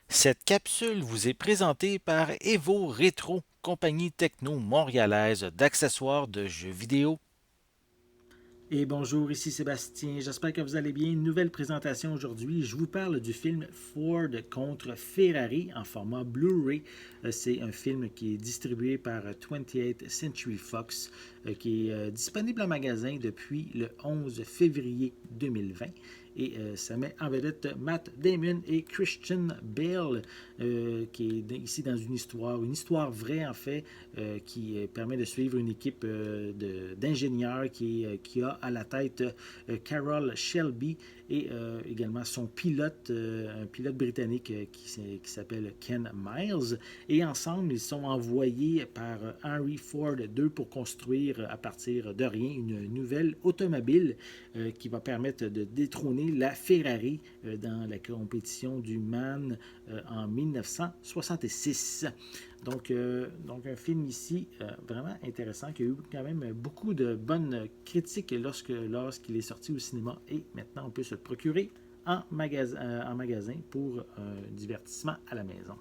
Cette capsule vous est présentée par Evo Rétro, compagnie techno montréalaise d'accessoires de jeux vidéo. Et bonjour, ici Sébastien. J'espère que vous allez bien. Une nouvelle présentation aujourd'hui. Je vous parle du film Ford contre Ferrari en format Blu-ray. C'est un film qui est distribué par 28th Century Fox, qui est disponible en magasin depuis le 11 février 2020. Et ça met en vedette Matt Damon et Christian Bale, qui est ici dans une histoire vraie en fait, qui permet de suivre une équipe d'ingénieurs qui a à la tête Carol Shelby et également son pilote, un pilote britannique qui s'appelle Ken Miles. Et ensemble, ils sont envoyés par Henry Ford II pour construire à partir de rien une nouvelle automobile qui va permettre de détrôner la Ferrari dans la compétition du Man en 1966. Donc un film ici vraiment intéressant qui a eu quand même beaucoup de bonnes critiques lorsqu'il est sorti au cinéma et maintenant on peut se le procurer en magasin pour un divertissement à la maison.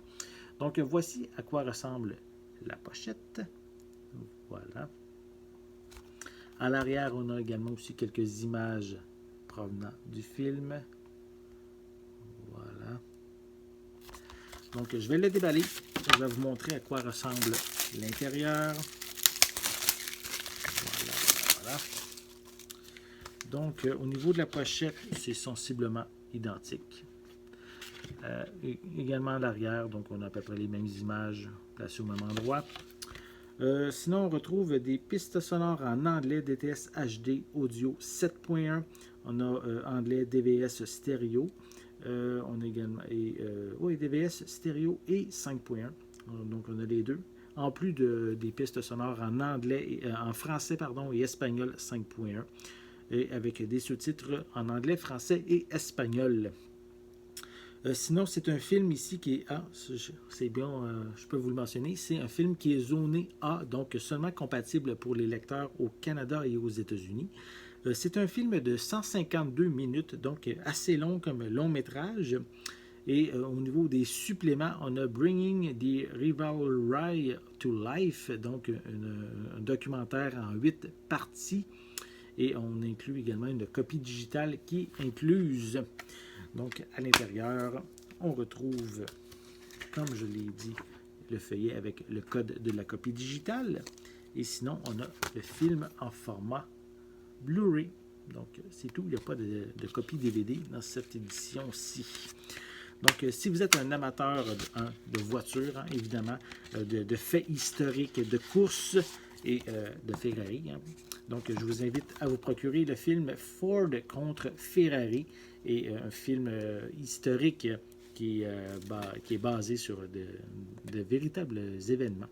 Donc voici à quoi ressemble la pochette. Voilà. À l'arrière, on a également aussi quelques images provenant du film. Voilà. Donc je vais le déballer. Je vais vous montrer à quoi ressemble l'intérieur. Voilà, voilà. Donc, au niveau de la pochette, c'est sensiblement identique. Également à l'arrière, donc on a à peu près les mêmes images placées au même endroit. Sinon, on retrouve des pistes sonores en anglais DTS HD audio 7.1. On a anglais DVS stéréo. On a également oui, DVS stéréo et 5.1. Donc, on a les deux. En plus des pistes sonores en anglais, en français pardon, et espagnol 5.1 et avec des sous-titres en anglais, français et espagnol. Sinon, c'est un film ici qui est A. C'est bien, je peux vous le mentionner. C'est un film qui est zoné A, donc seulement compatible pour les lecteurs au Canada et aux États-Unis. C'est un film de 152 minutes, donc assez long comme long métrage. Et au niveau des suppléments, on a Bringing the Rivalry to Life, donc un documentaire en 8 parties. Et on inclut également une copie digitale qui est incluse. Donc, à l'intérieur, on retrouve, comme je l'ai dit, le feuillet avec le code de la copie digitale. Et sinon, on a le film en format Blu-ray. Donc, c'est tout. Il n'y a pas de copie DVD dans cette édition-ci. Donc, si vous êtes un amateur de voitures, hein, évidemment, de faits historiques, de courses et de Ferrari, hein, donc je vous invite à vous procurer le film Ford contre Ferrari, et un film historique qui est basé sur de véritables événements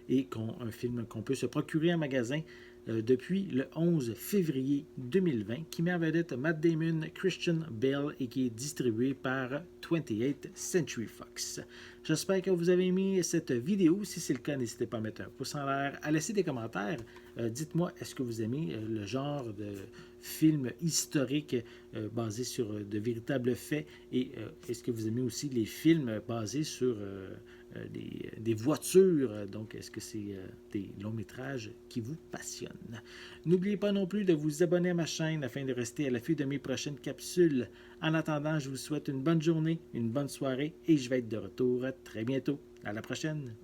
et un film qu'on peut se procurer en magasin depuis le 11 février 2020, qui met en vedette Matt Damon, Christian Bale et qui est distribué par 28th Century Fox. J'espère que vous avez aimé cette vidéo. Si c'est le cas, n'hésitez pas à mettre un pouce en l'air, à laisser des commentaires. Dites-moi, est-ce que vous aimez le genre de film historique basé sur de véritables faits et est-ce que vous aimez aussi les films basés sur des voitures. Donc, est-ce que c'est des longs métrages qui vous passionnent? N'oubliez pas non plus de vous abonner à ma chaîne afin de rester à l'affût de mes prochaines capsules. En attendant, je vous souhaite une bonne journée, une bonne soirée et je vais être de retour très bientôt. À la prochaine!